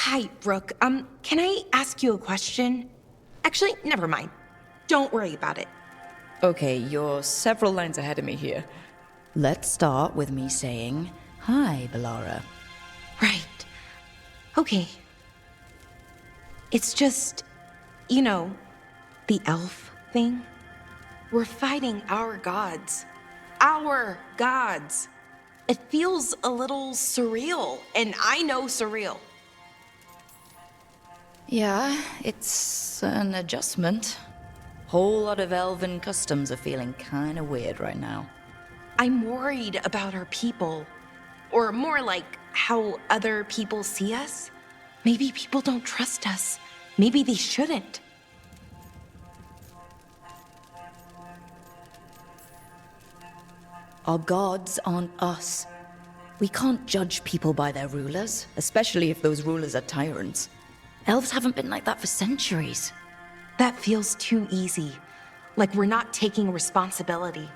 Hi, Rook. Can I ask you a question? Actually, never mind. Don't worry about it. Okay, you're several lines ahead of me here. Let's start with me saying, hi, Bellara. Right. Okay. It's just, the elf thing. We're fighting our gods. Our gods. It feels a little surreal, and I know surreal. Yeah, it's an adjustment. Whole lot of elven customs are feeling kinda weird right now. I'm worried about our people. Or more like how other people see us. Maybe people don't trust us. Maybe they shouldn't. Our gods aren't us. We can't judge people by their rulers, especially if those rulers are tyrants. Elves haven't been like that for centuries. That feels too easy. Like we're not taking responsibility.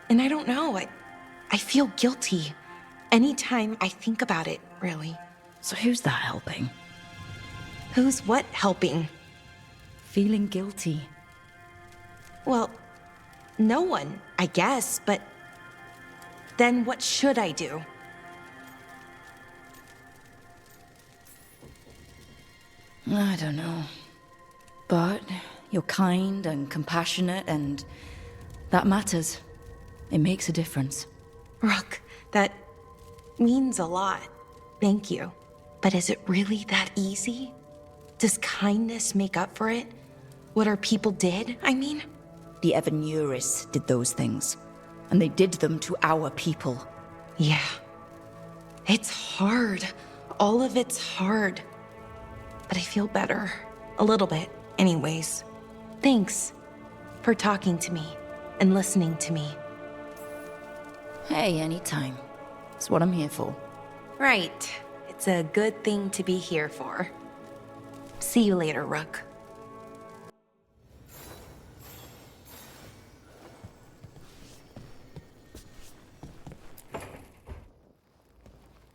And I don't know, I feel guilty. Anytime I think about it, really. So who's that helping? Who's what helping? Feeling guilty. Well, no one, I guess, but then what should I do? I don't know. But you're kind and compassionate, and that matters. It makes a difference. Rook, that means a lot. Thank you. But is it really that easy? Does kindness make up for it? What our people did, I mean? The Evenuris did those things, and they did them to our people. Yeah. It's hard. All of it's hard. But I feel better. A little bit, anyways. Thanks for talking to me and listening to me. Hey, anytime. It's what I'm here for. Right. It's a good thing to be here for. See you later, Rook.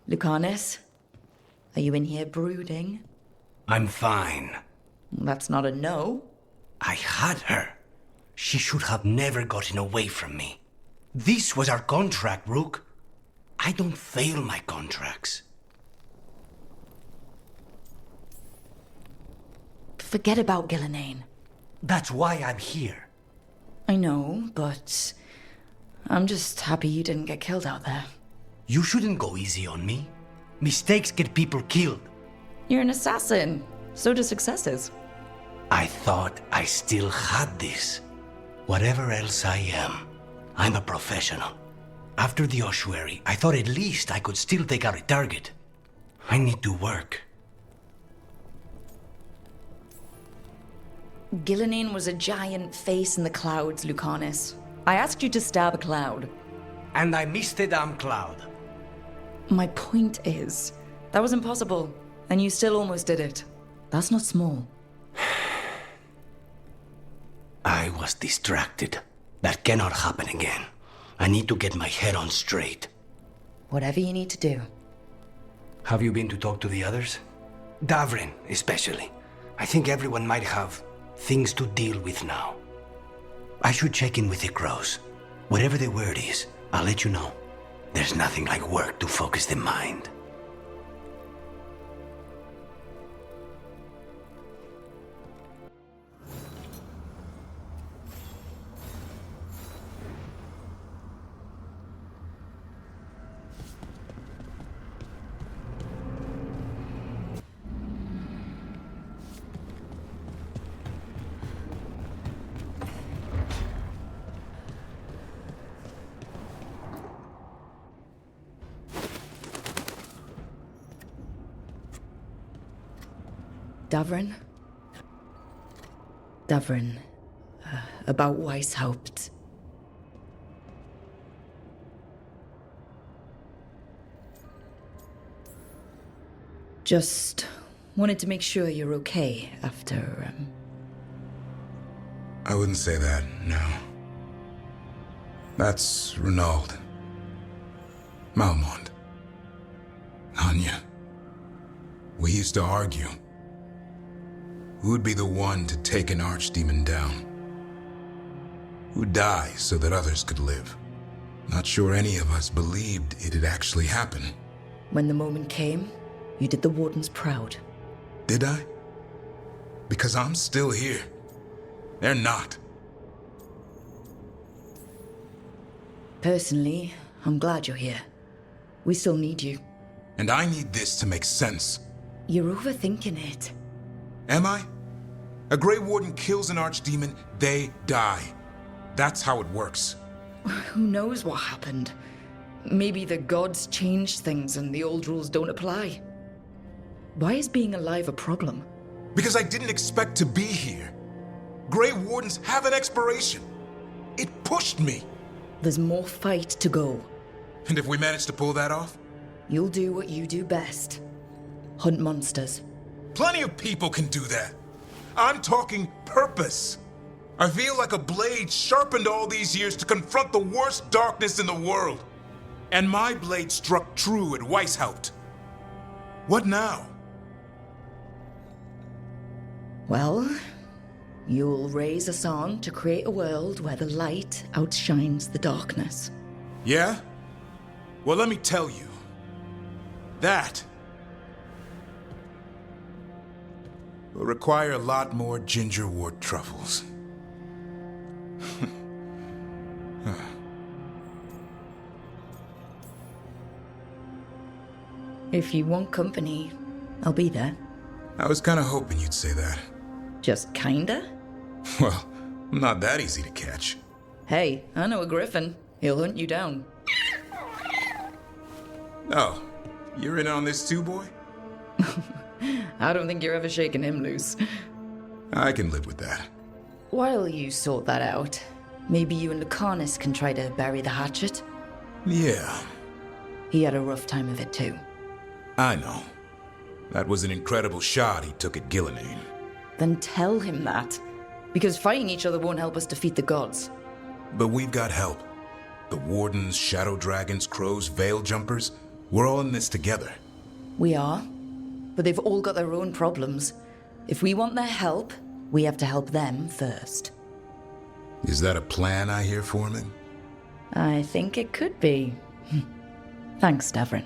Lucanis, are you in here brooding? I'm fine. That's not a no. I had her. She should have never gotten away from me. This was our contract, Rook. I don't fail my contracts. Forget about Gillenane. That's why I'm here. I know, but I'm just happy you didn't get killed out there. You shouldn't go easy on me. Mistakes get people killed. You're an assassin. So do successes. I thought I still had this. Whatever else I am, I'm a professional. After the ossuary, I thought at least I could still take out a target. I need to work. Gillenane was a giant face in the clouds, Lucanis. I asked you to stab a cloud. And I missed the damn cloud. My point is, that was impossible, and you still almost did it. That's not small. I was distracted. That cannot happen again. I need to get my head on straight. Whatever you need to do. Have you been to talk to the others? Davrin, especially. I think everyone might have things to deal with now. I should check in with the crows. Whatever the word is, I'll let you know. There's nothing like work to focus the mind. Davrin? Davrin, about Weishaupt. Just wanted to make sure you're okay after, I wouldn't say that, no. That's Renaud. Malmont. Anya. We used to argue. Who'd be the one to take an archdemon down? Who'd die so that others could live? Not sure any of us believed it'd actually happen. When the moment came, you did the Wardens proud. Did I? Because I'm still here. They're not. Personally, I'm glad you're here. We still need you. And I need this to make sense. You're overthinking it. Am I? A Grey Warden kills an archdemon, they die. That's how it works. Who knows what happened? Maybe the gods changed things and the old rules don't apply. Why is being alive a problem? Because I didn't expect to be here. Grey Wardens have an expiration. It pushed me. There's more fight to go. And if we manage to pull that off? You'll do what you do best. Hunt monsters. Plenty of people can do that. I'm talking purpose. I feel like a blade sharpened all these years to confront the worst darkness in the world. And my blade struck true at Weishaupt. What now? Well, you'll raise a song to create a world where the light outshines the darkness. Yeah? Well, let me tell you. That will require a lot more gingerwort truffles. If you want company, I'll be there. I was kind of hoping you'd say that. Just kinda? Well, I'm not that easy to catch. Hey, I know a griffin. He'll hunt you down. Oh, you're in on this too, boy? I don't think you're ever shaking him loose. I can live with that. While you sort that out, maybe you and Lucanis can try to bury the hatchet? Yeah, He had a rough time of it too. I know. That was an incredible shot he took at Gillenane. Then tell him that. Because fighting each other won't help us defeat the gods. But we've got help. The Wardens, Shadow Dragons, Crows, Veil Jumpers, we're all in this together. We are. But they've all got their own problems. If we want their help, we have to help them first. Is that a plan I hear forming? I think it could be. Thanks, Davrin.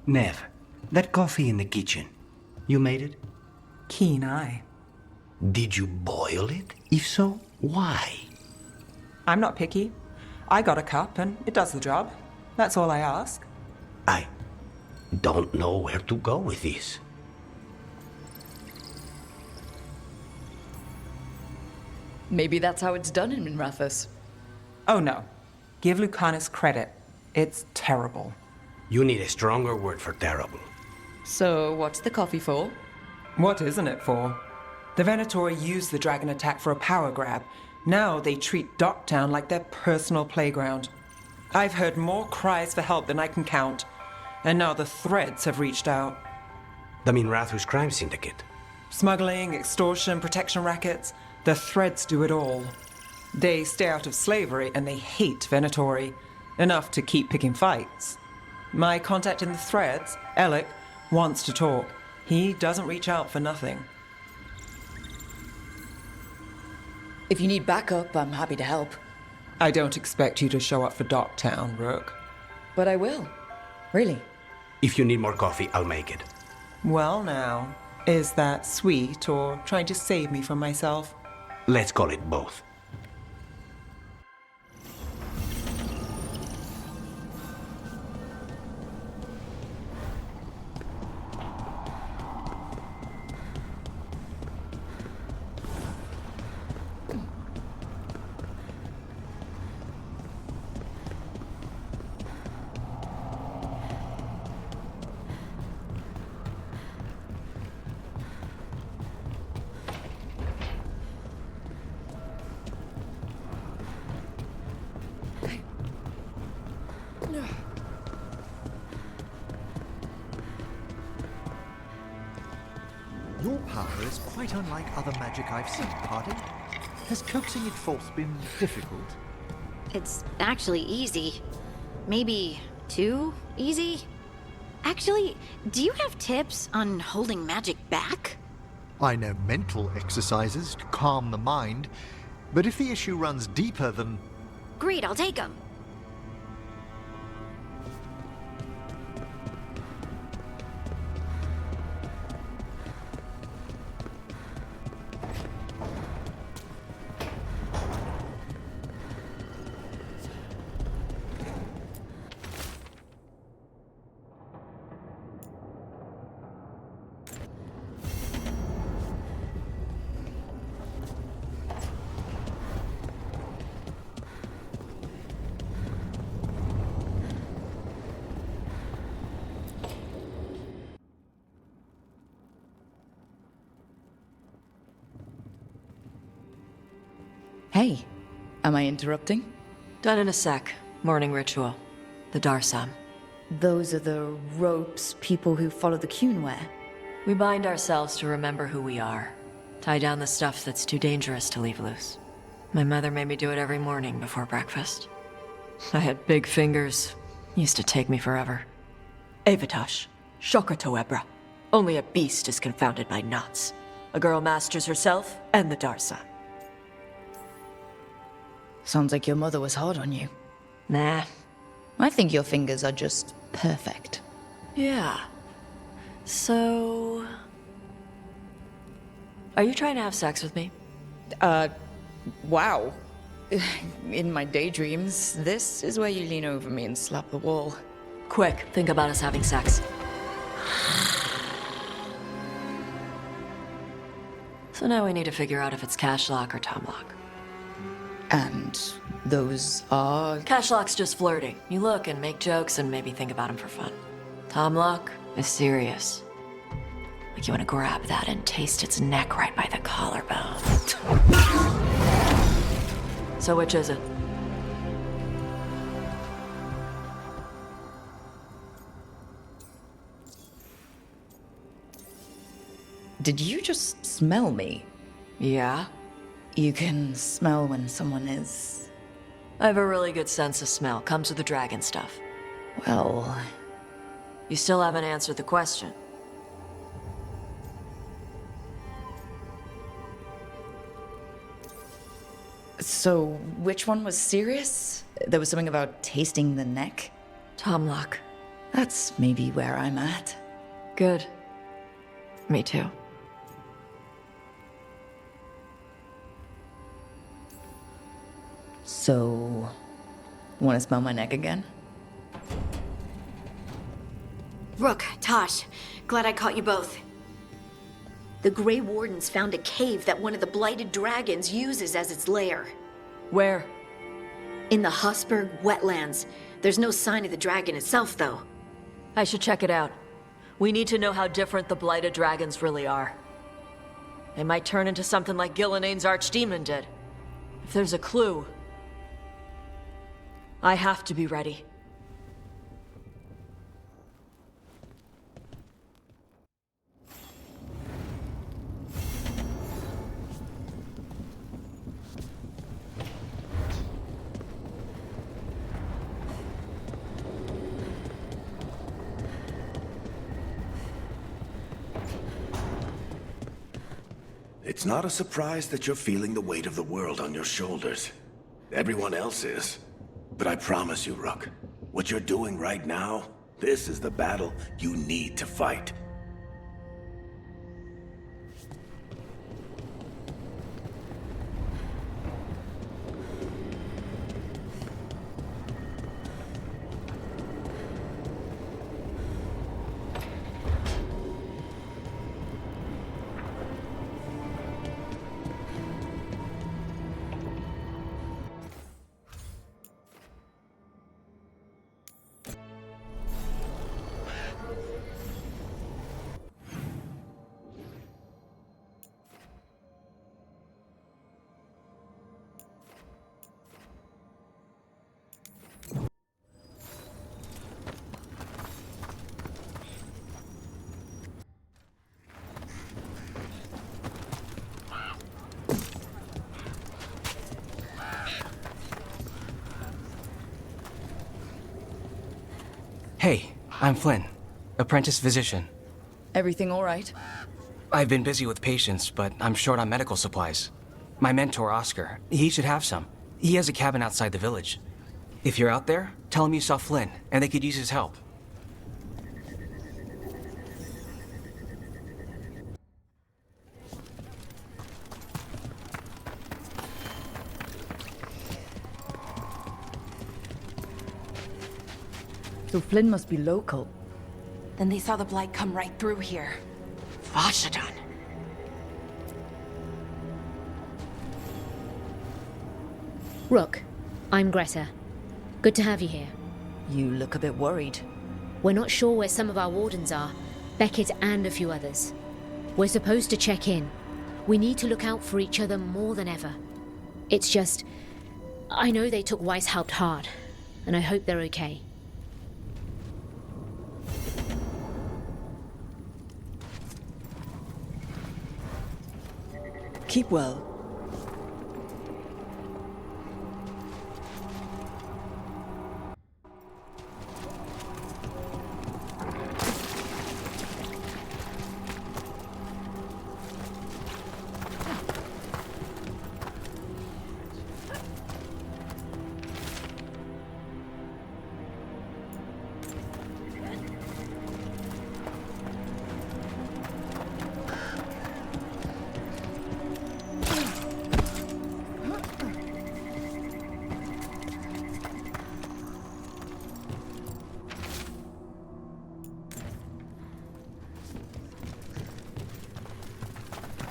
Neve, that coffee in the kitchen, you made it? Keen eye. Did you boil it? If so, why? I'm not picky. I got a cup and it does the job. That's all I ask. I don't know where to go with this. Maybe that's how it's done in Minrathous. Oh no. Give Lucanis credit. It's terrible. You need a stronger word for terrible. So, what's the coffee for? What isn't it for? The Venatori used the dragon attack for a power grab. Now they treat Docktown like their personal playground. I've heard more cries for help than I can count. And now the Threads have reached out. The Minrathous crime syndicate. Smuggling, extortion, protection rackets. The Threads do it all. They stay out of slavery and they hate Venatori. Enough to keep picking fights. My contact in the Threads, Alec, wants to talk. He doesn't reach out for nothing. If you need backup, I'm happy to help. I don't expect you to show up for Docktown, Rook. But I will. Really. If you need more coffee, I'll make it. Well now, is that sweet or trying to save me from myself? Let's call it both. power is quite unlike other magic I've seen, Harding. Has coaxing it forth been difficult? It's actually easy. Maybe too easy? Actually, do you have tips on holding magic back? I know mental exercises to calm the mind, but if the issue runs deeper than... Great, I'll take them. Hey, am I interrupting? Done in a sec. Morning ritual. The Darsam. Those are the ropes people who follow the Qun wear. We bind ourselves to remember who we are. Tie down the stuff that's too dangerous to leave loose. My mother made me do it every morning before breakfast. I had big fingers. Used to take me forever. Avatash. Shocker Toebra. Only a beast is confounded by knots. A girl masters herself and the Darsam. Sounds like your mother was hard on you. Nah. I think your fingers are just perfect. Yeah. So... Are you trying to have sex with me? Wow. In my daydreams, this is where you lean over me and slap the wall. Quick, think about us having sex. So now we need to figure out if it's Cashlock or Tomlock. And those are... Cashlock's just flirting. You look and make jokes and maybe think about him for fun. Tomlock is serious. Like you want to grab that and taste its neck right by the collarbone. So which is it? Did you just smell me? Yeah? You can smell when someone is... I have a really good sense of smell. Comes with the dragon stuff. Well... You still haven't answered the question. So, which one was serious? There was something about tasting the neck? Tomlock. That's maybe where I'm at. Good. Me too. So... wanna smell my neck again? Rook, Taash, glad I caught you both. The Grey Wardens found a cave that one of the blighted dragons uses as its lair. Where? In the Hossberg Wetlands. There's no sign of the dragon itself, though. I should check it out. We need to know how different the blighted dragons really are. They might turn into something like Gillenane's archdemon did. If there's a clue, I have to be ready. It's not a surprise that you're feeling the weight of the world on your shoulders. Everyone else is. But I promise you, Rook, what you're doing right now, this is the battle you need to fight. Hey, I'm Flynn, apprentice physician. Everything all right? I've been busy with patients, but I'm short on medical supplies. My mentor, Oskar, he should have some. He has a cabin outside the village. If you're out there, tell him you saw Flynn, and they could use his help. So Flynn must be local. Then they saw the Blight come right through here. Vashadon. Rook, I'm Greta. Good to have you here. You look a bit worried. We're not sure where some of our wardens are, Beckett and a few others. We're supposed to check in. We need to look out for each other more than ever. It's just, I know they took Weishaupt hard, and I hope they're okay. Keep well.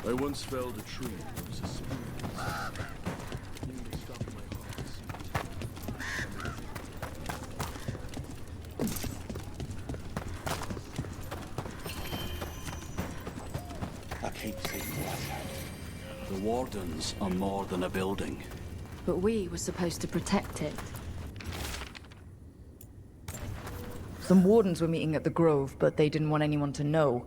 I once felled a tree that was a spirit. Nearly stopped my heart. I keep seeing that. The Wardens are more than a building. But we were supposed to protect it. Some Wardens were meeting at the Grove, but they didn't want anyone to know.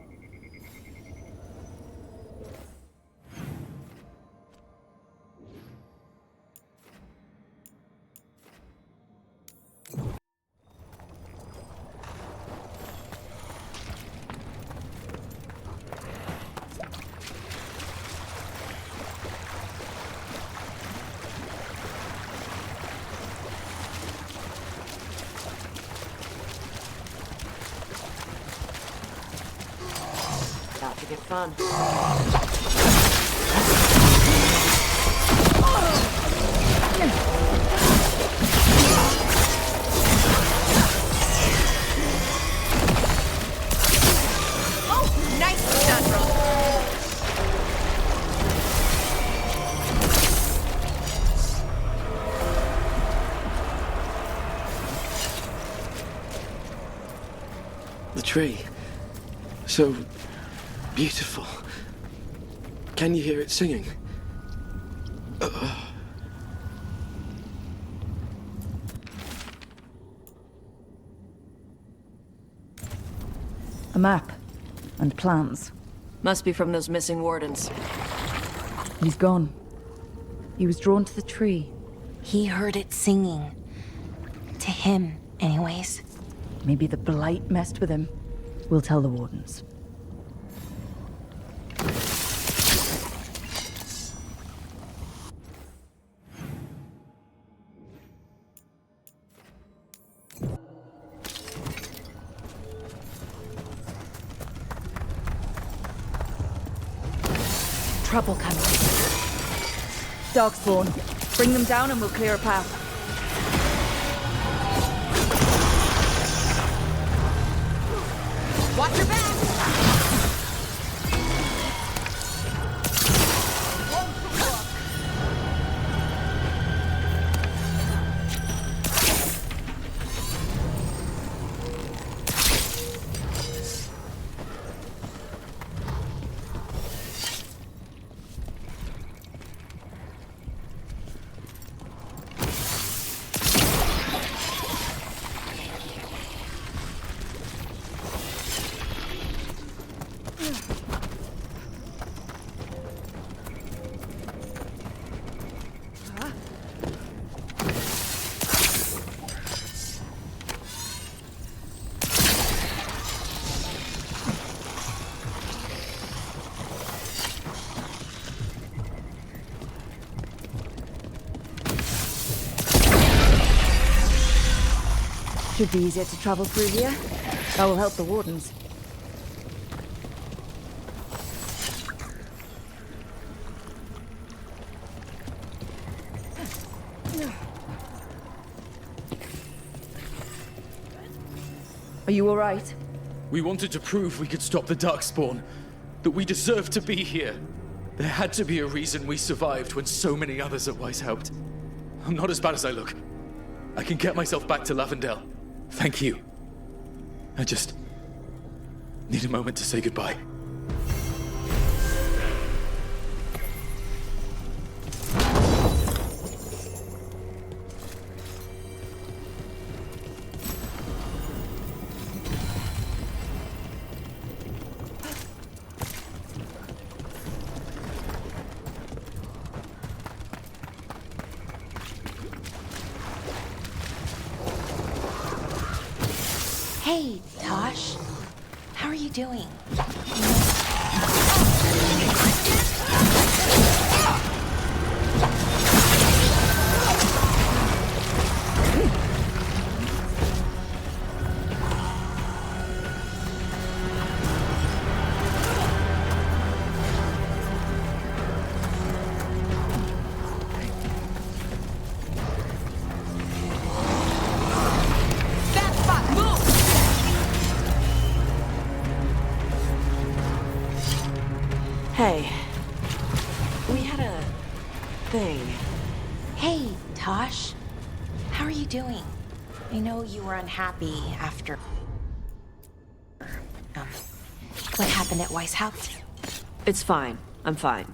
About to get fun. Oh, nice stun roll. The tree. So beautiful. Can you hear it singing? A map. And plans. Must be from those missing wardens. He's gone. He was drawn to the tree. He heard it singing. To him, anyways. Maybe the Blight messed with him. We'll tell the Wardens. Trouble coming. Darkspawn. Bring them down and we'll clear a path. Watch your back! Should be easier to travel through here. That will help the Wardens. Are you all right? We wanted to prove we could stop the Darkspawn, that we deserved to be here. There had to be a reason we survived when so many others at Weiss helped. I'm not as bad as I look. I can get myself back to Lavendel. Thank you. I just need a moment to say goodbye. Hey, Taash. How are you doing? Hey. We had a thing. Hey, Taash. How are you doing? I know you were unhappy after... what happened at Weishaupt? It's fine. I'm fine.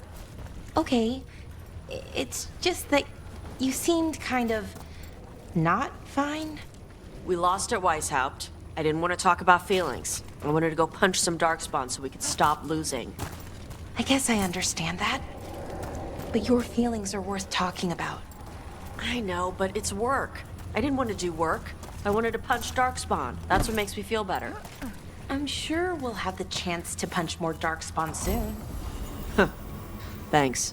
Okay. It's just that you seemed kind of... not fine? We lost at Weishaupt. I didn't want to talk about feelings. I wanted to go punch some Darkspawn so we could stop losing. I guess I understand that. But your feelings are worth talking about. I know, but it's work. I didn't want to do work. I wanted to punch Darkspawn. That's what makes me feel better. I'm sure we'll have the chance to punch more Darkspawn soon. Thanks.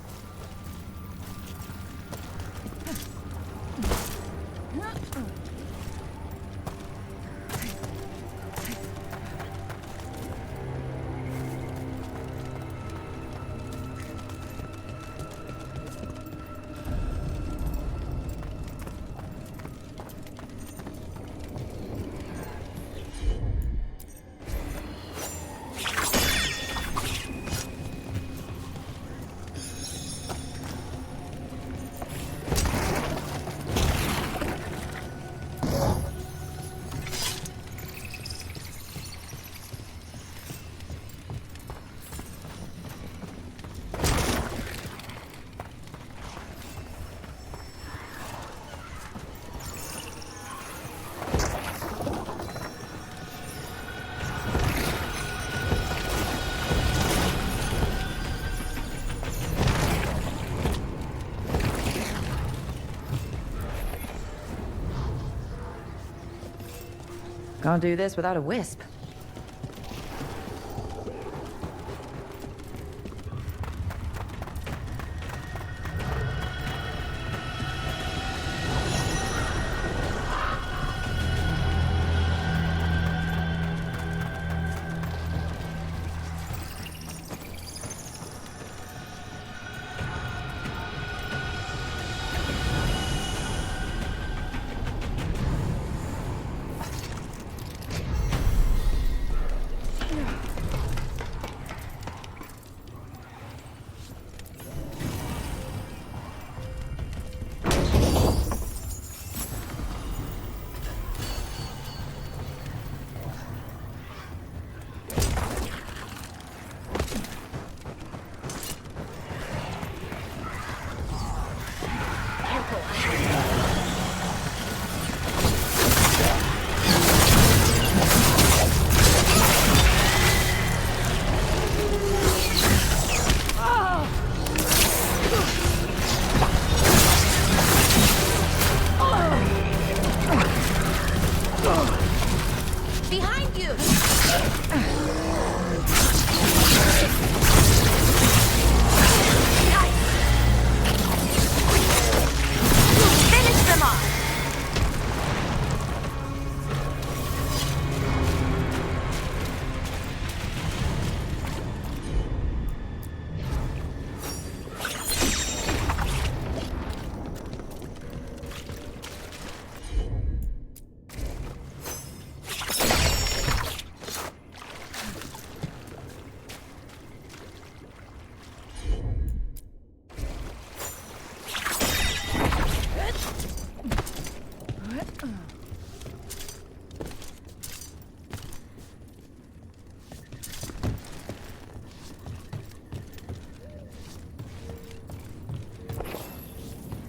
Can't do this without a wisp.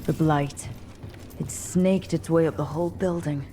The Blight. It snaked its way up the whole building.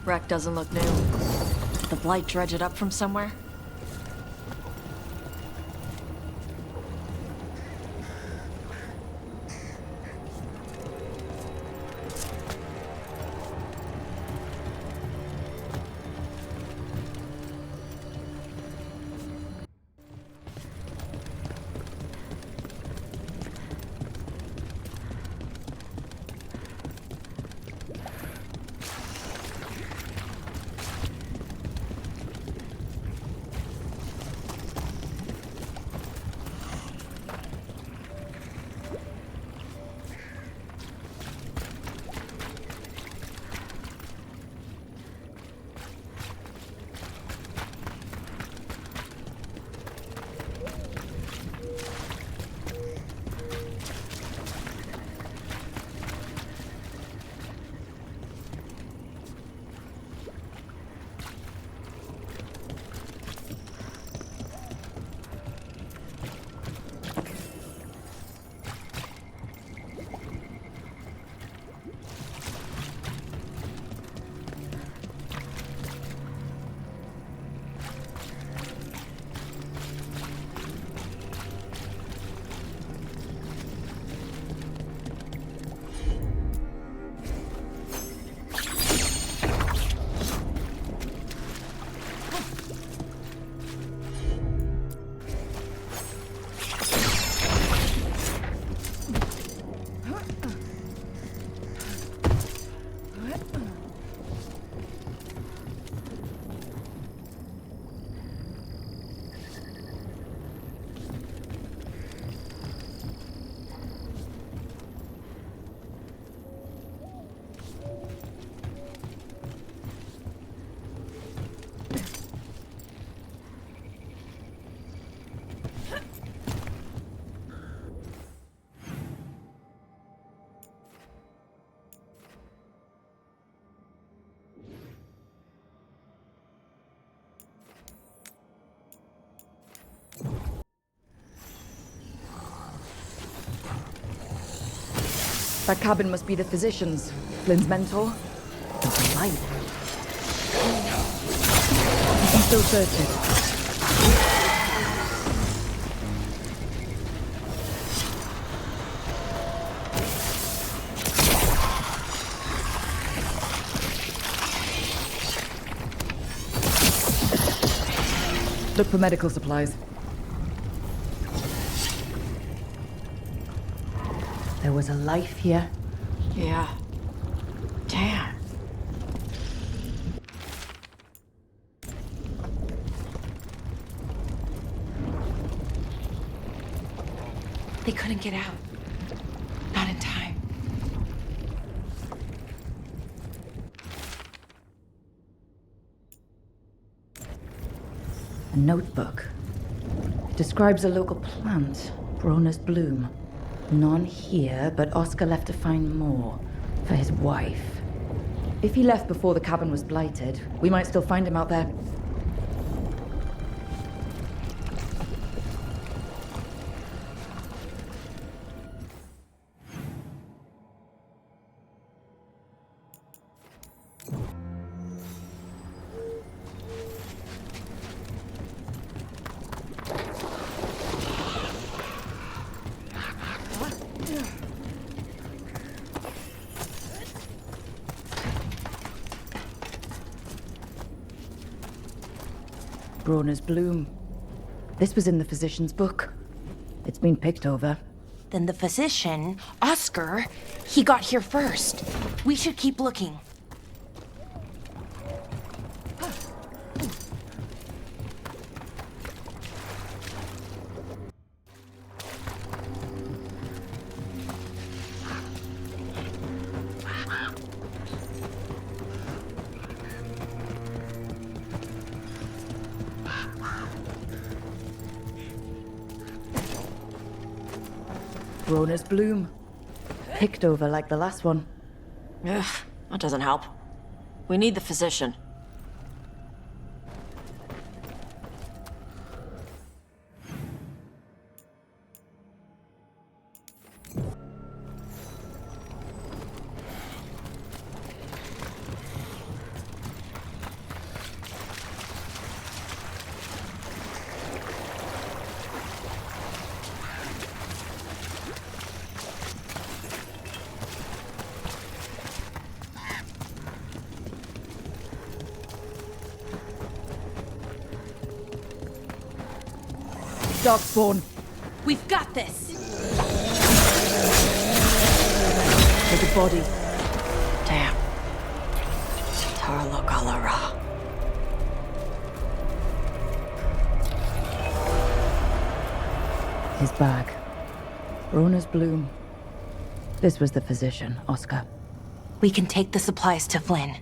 Wreck doesn't look new. Did the Blight dredge it up from somewhere? That cabin must be the physician's. Flynn's mentor. The Blight. You can still search it. Look for medical supplies. There was a life here. Yeah. Damn. They couldn't get out. Not in time. notebook. Describes a local plant, Brona's bloom. None here, but Oskar left to find more for his wife. If he left before the cabin was blighted, we might still find him out there. Brona's bloom. This was in the physician's book. It's been picked over. Then the physician, Oskar, he got here first. We should keep looking. Brona's bloom. Picked over like the last one. Ugh, that doesn't help. We need the physician. Darkspawn. We've got this. There's a body. Damn. Tarlogalara. His bag. Brona's bloom. This was the physician, Oskar. We can take the supplies to Flynn.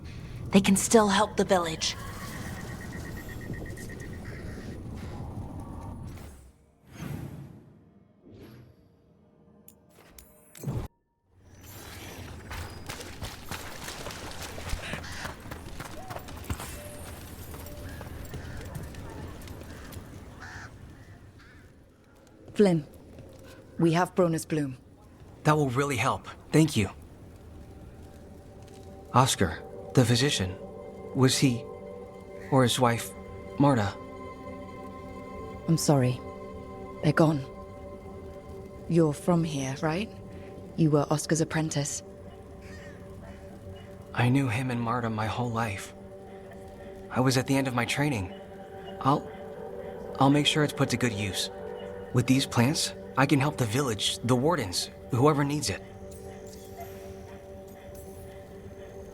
They can still help the village. Flynn, we have Brona's bloom. That will really help. Thank you. Oskar, the physician, was he, or his wife, Marta? I'm sorry. They're gone. You're from here, right? You were Oskar's apprentice. I knew him and Marta my whole life. I was at the end of my training. I'll make sure it's put to good use. With these plants, I can help the village, the Wardens, whoever needs it.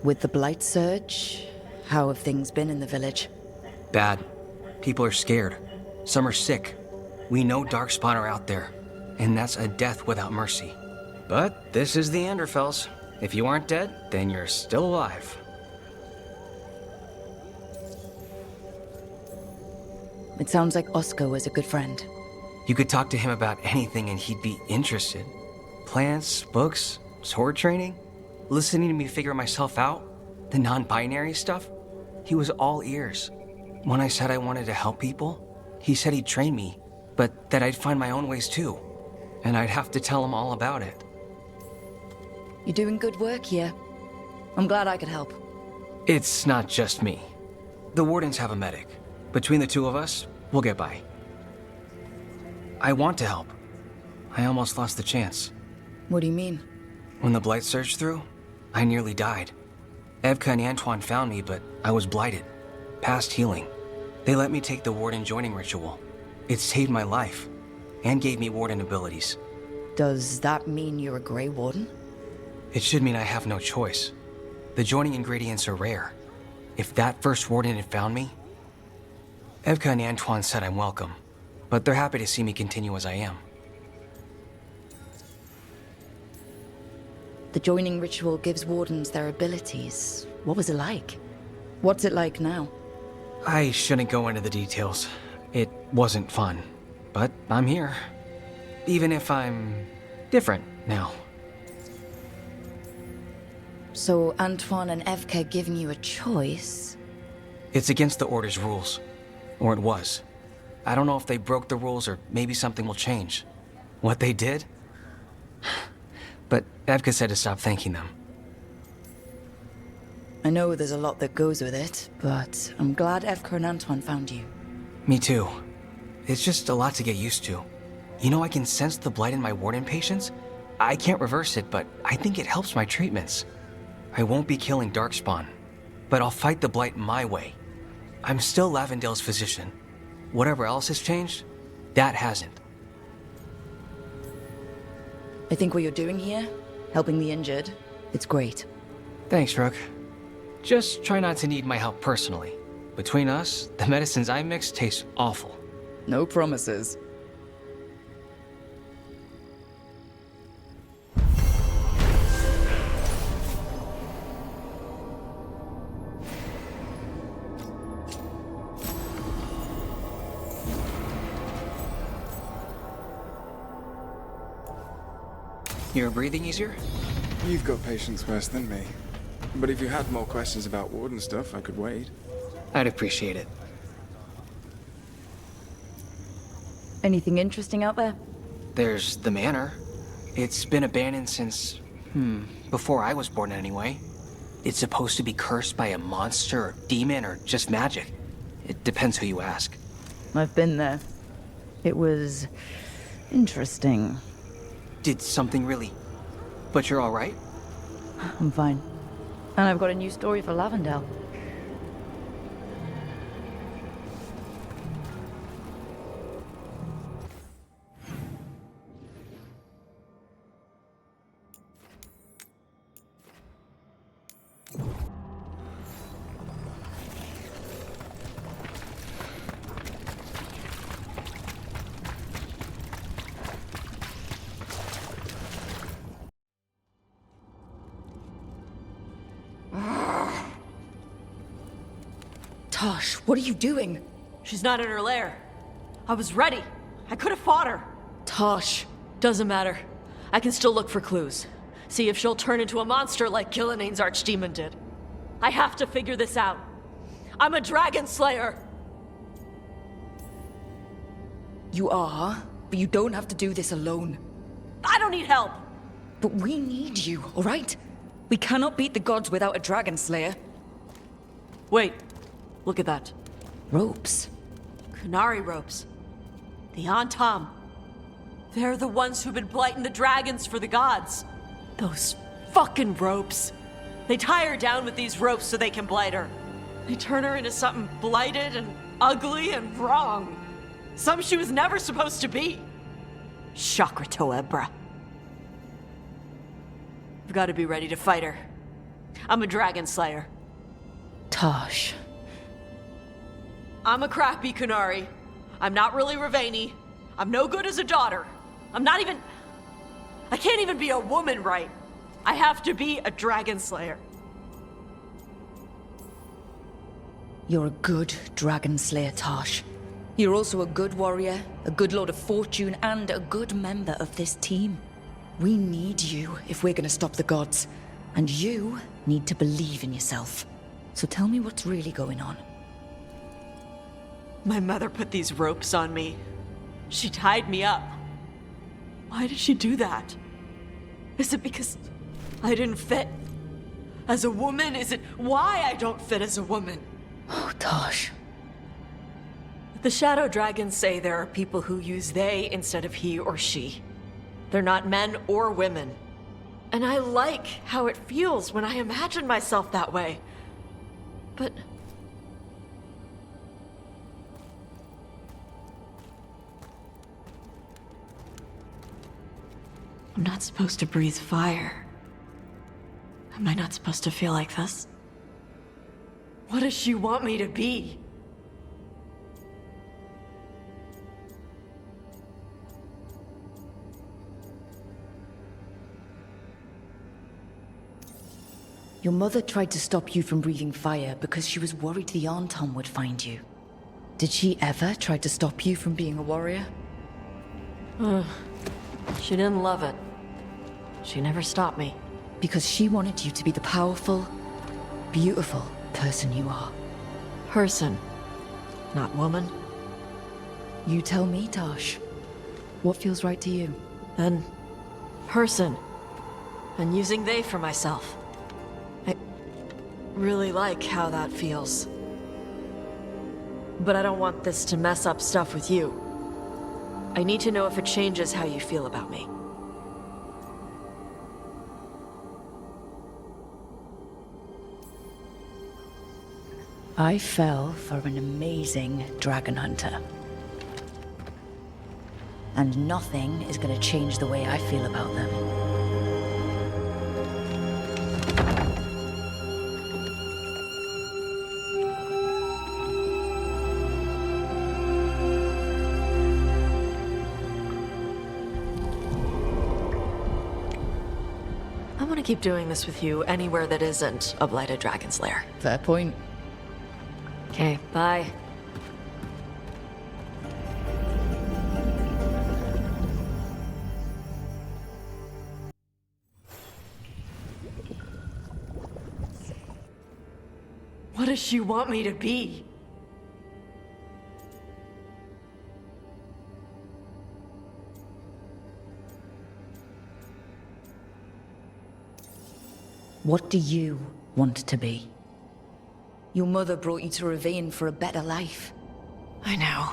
With the Blight surge, how have things been in the village? Bad. People are scared. Some are sick. We know Darkspawn are out there, and that's a death without mercy. But this is the Anderfells. If you aren't dead, then you're still alive. It sounds like Oskar was a good friend. You could talk to him about anything and he'd be interested. Plants, books, sword training, listening to me figure myself out, the non-binary stuff. He was all ears. When I said I wanted to help people, he said he'd train me, but that I'd find my own ways too. And I'd have to tell him all about it. You're doing good work here. I'm glad I could help. It's not just me. The Wardens have a medic. Between the two of us, we'll get by. I want to help. I almost lost the chance. What do you mean? When the Blight surged through, I nearly died. Evka and Antoine found me, but I was blighted. Past healing. They let me take the Warden joining ritual. It saved my life, and gave me Warden abilities. Does that mean you're a Grey Warden? It should mean I have no choice. The joining ingredients are rare. If that first Warden had found me... Evka and Antoine said I'm welcome, but they're happy to see me continue as I am. The joining ritual gives Wardens their abilities. What was it like? What's it like now? I shouldn't go into the details. It wasn't fun. But I'm here. Even if I'm different now. So Antoine and Evke giving you a choice? It's against the Order's rules. Or it was. I don't know if they broke the rules or maybe something will change. What they did? But Evke said to stop thanking them. I know there's a lot that goes with it, but I'm glad Evke and Antoine found you. Me too. It's just a lot to get used to. You know, I can sense the Blight in my Warden patients. I can't reverse it, but I think it helps my treatments. I won't be killing Darkspawn, but I'll fight the Blight my way. I'm still Lavendale's physician. Whatever else has changed, that hasn't. I think what you're doing here, helping the injured, it's great. Thanks, Rook. Just try not to need my help personally. Between us, the medicines I mix taste awful. No promises. You're breathing easier? You've got patients worse than me. But if you had more questions about Warden stuff, I could wait. I'd appreciate it. Anything interesting out there? There's the manor. It's been abandoned since, before I was born anyway. It's supposed to be cursed by a monster or demon or just magic. It depends who you ask. I've been there. It was interesting. Did something really... But you're all right? I'm fine. And I've got a new story for Lavendale. Taash, what are you doing? She's not in her lair. I was ready. I could have fought her. Taash. Doesn't matter. I can still look for clues. See if she'll turn into a monster like Gillinea's archdemon did. I have to figure this out. I'm a dragon slayer. You are, but you don't have to do this alone. I don't need help. But we need you, all right? We cannot beat the gods without a dragon slayer. Wait. Look at that. Ropes. Kunari ropes. The Antam. They're the ones who've been blighting the dragons for the gods. Those fucking ropes. They tie her down with these ropes so they can blight her. They turn her into something blighted and ugly and wrong. Something she was never supposed to be. Chakra Toebra. I've got to be ready to fight her. I'm a dragon slayer. Taash. I'm a crappy Kunari. I'm not really Ravani. I'm no good as a daughter. I can't even be a woman right. I have to be a dragon slayer. You're a good dragon slayer, Taash. You're also a good warrior, a good lord of fortune, and a good member of this team. We need you if we're gonna stop the gods. And you need to believe in yourself. So tell me what's really going on. My mother put these ropes on me. She tied me up. Why did she do that? Is it because I didn't fit as a woman? Is it why I don't fit as a woman? Oh, Taash. The Shadow Dragons say there are people who use they instead of he or she. They're not men or women. And I like how it feels when I imagine myself that way. But... I'm not supposed to breathe fire. Am I not supposed to feel like this? What does she want me to be? Your mother tried to stop you from breathing fire because she was worried the Antam would find you. Did she ever try to stop you from being a warrior? She didn't love it. She never stopped me. Because she wanted you to be the powerful, beautiful person you are. Person, not woman. You tell me, Taash. What feels right to you? Then, person. And using they for myself. I really like how that feels. But I don't want this to mess up stuff with you. I need to know if it changes how you feel about me. I fell for an amazing dragon hunter. And nothing is gonna change the way I feel about them. I want to keep doing this with you anywhere that isn't a blighted dragon's lair. Fair point. Okay, bye. What does she want me to be? What do you want to be? Your mother brought you to Ravine for a better life. I know.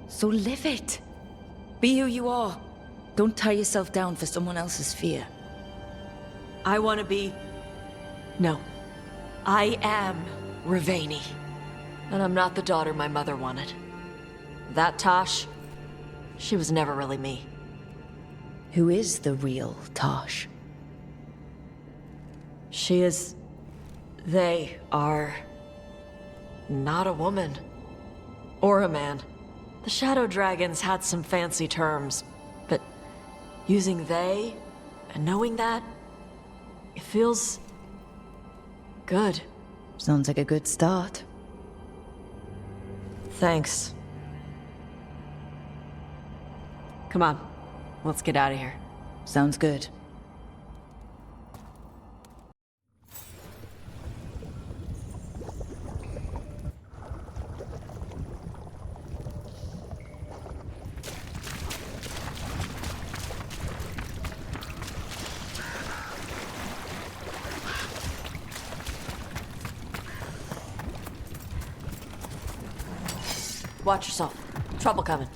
So live it. Be who you are. Don't tie yourself down for someone else's fear. I want to be... No. I am Ravani. And I'm not the daughter my mother wanted. That Taash, she was never really me. Who is the real Taash? She is... They are... not a woman. Or a man. The Shadow Dragons had some fancy terms, but using they and knowing that, it feels... good. Sounds like a good start. Thanks. Come on, let's get out of here. Sounds good. Watch yourself. Trouble coming.